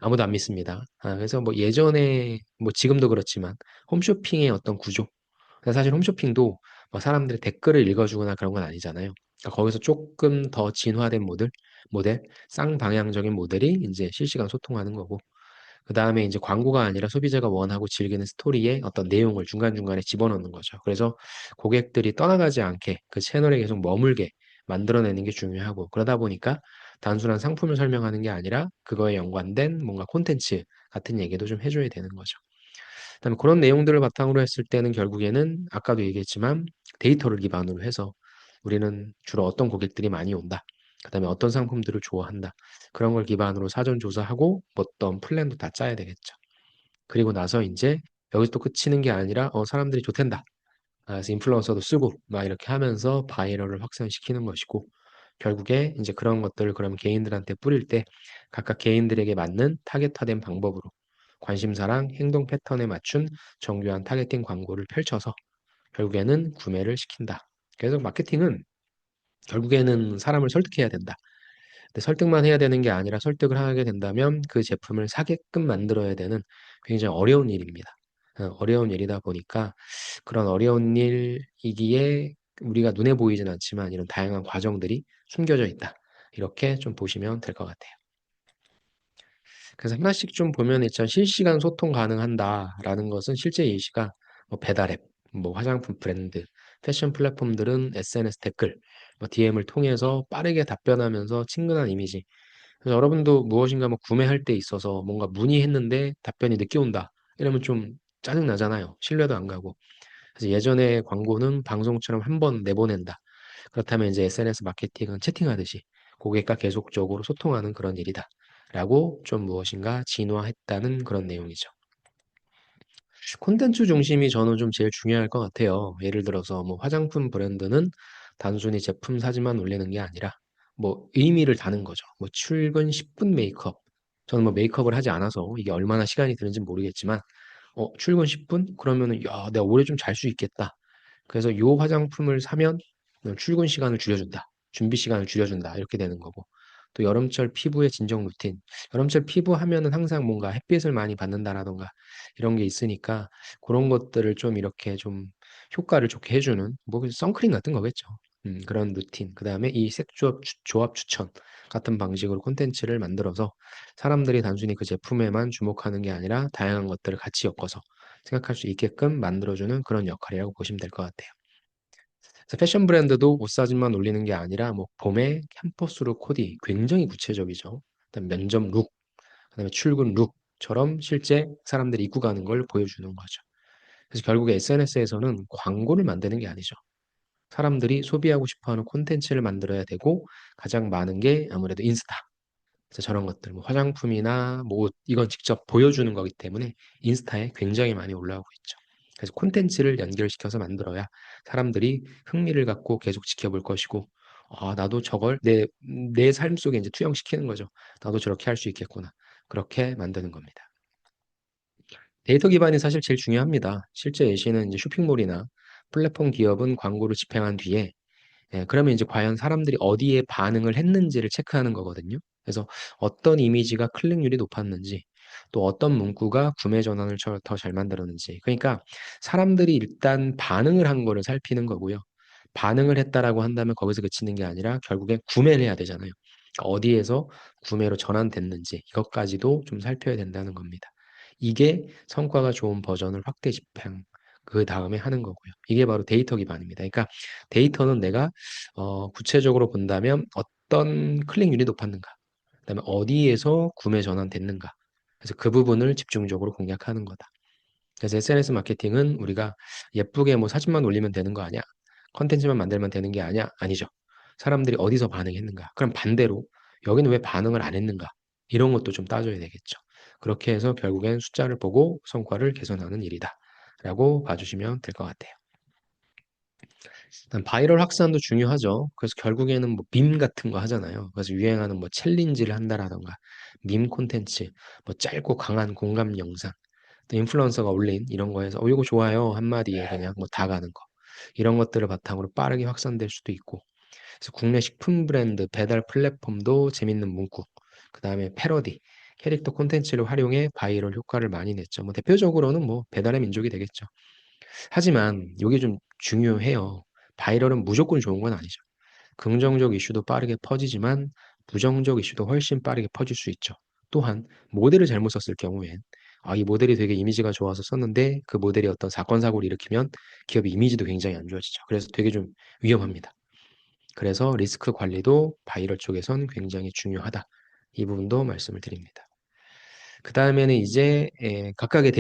아무도 안 믿습니다. 그래서 뭐 예전에 뭐 지금도 그렇지만 홈쇼핑의 어떤 구조, 근데 사실 홈쇼핑도 뭐 사람들이 댓글을 읽어주거나 그런 건 아니잖아요. 그러니까 거기서 조금 더 진화된 모델, 쌍방향적인 모델이 이제 실시간 소통하는 거고, 그 다음에 이제 광고가 아니라 소비자가 원하고 즐기는 스토리에 어떤 내용을 중간중간에 집어넣는 거죠. 그래서 고객들이 떠나가지 않게 그 채널에 계속 머물게 만들어내는 게 중요하고, 그러다 보니까 단순한 상품을 설명하는 게 아니라 그거에 연관된 뭔가 콘텐츠 같은 얘기도 좀 해줘야 되는 거죠. 그다음에 그런 내용들을 바탕으로 했을 때는 결국에는 아까도 얘기했지만 데이터를 기반으로 해서 우리는 주로 어떤 고객들이 많이 온다. 그다음에 어떤 상품들을 좋아한다. 그런 걸 기반으로 사전 조사하고 어떤 플랜도 다 짜야 되겠죠. 그리고 나서 이제 여기서 또 그치는 게 아니라 사람들이 좋댄다. 그래서 인플루언서도 쓰고 막 이렇게 하면서 바이럴을 확산시키는 것이고, 결국에 이제 그런 것들을 그럼 개인들한테 뿌릴 때 각각 개인들에게 맞는 타겟화된 방법으로 관심사랑 행동 패턴에 맞춘 정교한 타겟팅 광고를 펼쳐서 결국에는 구매를 시킨다. 그래서 마케팅은 결국에는 사람을 설득해야 된다. 근데 설득만 해야 되는 게 아니라 설득을 하게 된다면 그 제품을 사게끔 만들어야 되는 굉장히 어려운 일입니다. 어려운 일이다 보니까 그런 어려운 일이기에 우리가 눈에 보이진 않지만 이런 다양한 과정들이 숨겨져 있다. 이렇게 좀 보시면 될 것 같아요. 그래서 하나씩 좀 보면 일단 실시간 소통 가능한다라는 것은 실제 예시가 뭐 배달앱, 뭐 화장품 브랜드, 패션 플랫폼들은 SNS 댓글, 뭐 DM을 통해서 빠르게 답변하면서 친근한 이미지. 그래서 여러분도 무엇인가 뭐 구매할 때 있어서 뭔가 문의했는데 답변이 늦게 온다. 이러면 좀 짜증 나잖아요. 신뢰도 안 가고. 그래서 예전에 광고는 방송처럼 한 번 내보낸다. 그렇다면 이제 SNS 마케팅은 채팅하듯이 고객과 계속적으로 소통하는 그런 일이다. 라고 좀 무엇인가 진화했다는 그런 내용이죠. 콘텐츠 중심이 저는 좀 제일 중요할 것 같아요. 예를 들어서 뭐 화장품 브랜드는 단순히 제품 사진만 올리는 게 아니라 뭐 의미를 다는 거죠. 뭐 출근 10분 메이크업. 저는 뭐 메이크업을 하지 않아서 이게 얼마나 시간이 드는지 모르겠지만, 출근 10분? 그러면은, 야, 내가 오래 좀 잘 수 있겠다. 그래서 요 화장품을 사면 출근 시간을 줄여준다. 준비 시간을 줄여준다. 이렇게 되는 거고. 또 여름철 피부의 진정 루틴. 여름철 피부 하면은 항상 뭔가 햇빛을 많이 받는다라던가 이런 게 있으니까 그런 것들을 좀 이렇게 좀 효과를 좋게 해주는 뭐 선크림 같은 거겠죠. 그런 루틴. 그다음에 이 조합 추천 같은 방식으로 콘텐츠를 만들어서 사람들이 단순히 그 제품에만 주목하는 게 아니라 다양한 것들을 같이 엮어서 생각할 수 있게끔 만들어주는 그런 역할이라고 보시면 될 것 같아요. 그래서 패션 브랜드도 옷 사진만 올리는 게 아니라 뭐 봄에 캠퍼스룩 코디 굉장히 구체적이죠. 그다음 면접 룩, 그다음에 출근 룩처럼 실제 사람들이 입고 가는 걸 보여주는 거죠. 그래서 결국에 SNS에서는 광고를 만드는 게 아니죠. 사람들이 소비하고 싶어하는 콘텐츠를 만들어야 되고 가장 많은 게 아무래도 인스타. 그래서 저런 것들, 뭐 화장품이나 뭐 옷, 이건 직접 보여주는 거기 때문에 인스타에 굉장히 많이 올라오고 있죠. 그래서 콘텐츠를 연결시켜서 만들어야 사람들이 흥미를 갖고 계속 지켜볼 것이고, 나도 저걸 내 삶 속에 이제 투영시키는 거죠. 나도 저렇게 할 수 있겠구나. 그렇게 만드는 겁니다. 데이터 기반이 사실 제일 중요합니다. 실제 예시는 이제 쇼핑몰이나 플랫폼 기업은 광고를 집행한 뒤에, 그러면 이제 과연 사람들이 어디에 반응을 했는지를 체크하는 거거든요. 그래서 어떤 이미지가 클릭률이 높았는지, 또 어떤 문구가 구매 전환을 더 잘 만들었는지. 그러니까 사람들이 일단 반응을 한 거를 살피는 거고요. 반응을 했다라고 한다면 거기서 그치는 게 아니라 결국에 구매를 해야 되잖아요. 그러니까 어디에서 구매로 전환됐는지 이것까지도 좀 살펴야 된다는 겁니다. 이게 성과가 좋은 버전을 확대 집행, 그 다음에 하는 거고요. 이게 바로 데이터 기반입니다. 그러니까 데이터는 내가 구체적으로 본다면 어떤 클릭률이 높았는가, 그다음에 어디에서 구매 전환됐는가. 그래서 그 부분을 집중적으로 공략하는 거다. 그래서 SNS 마케팅은 우리가 예쁘게 뭐 사진만 올리면 되는 거 아니야? 컨텐츠만 만들면 되는 게 아니야? 아니죠. 사람들이 어디서 반응했는가? 그럼 반대로 여기는 왜 반응을 안 했는가? 이런 것도 좀 따져야 되겠죠. 그렇게 해서 결국엔 숫자를 보고 성과를 개선하는 일이다. 라고 봐주시면 될 것 같아요. 일단 바이럴 확산도 중요하죠. 그래서 결국에는 뭐 밈 같은 거 하잖아요. 그래서 유행하는 뭐 챌린지를 한다라던가 밈 콘텐츠, 뭐 짧고 강한 공감 영상, 또 인플루언서가 올린 이런 거에서 이거 좋아요 한마디에 그냥 뭐 다 가는 거. 이런 것들을 바탕으로 빠르게 확산될 수도 있고. 그래서 국내 식품 브랜드 배달 플랫폼도 재밌는 문구, 그다음에 패러디 캐릭터 콘텐츠를 활용해 바이럴 효과를 많이 냈죠. 뭐 대표적으로는 뭐 배달의 민족이 되겠죠. 하지만 요게 좀 중요해요. 바이럴은 무조건 좋은 건 아니죠. 긍정적 이슈도 빠르게 퍼지지만 부정적 이슈도 훨씬 빠르게 퍼질 수 있죠. 또한 모델을 잘못 썼을 경우엔 이 모델이 되게 이미지가 좋아서 썼는데 그 모델이 어떤 사건 사고를 일으키면 기업의 이미지도 굉장히 안 좋아지죠. 그래서 되게 좀 위험합니다. 그래서 리스크 관리도 바이럴 쪽에선 굉장히 중요하다. 이 부분도 말씀을 드립니다. 그다음에는 이제 각각의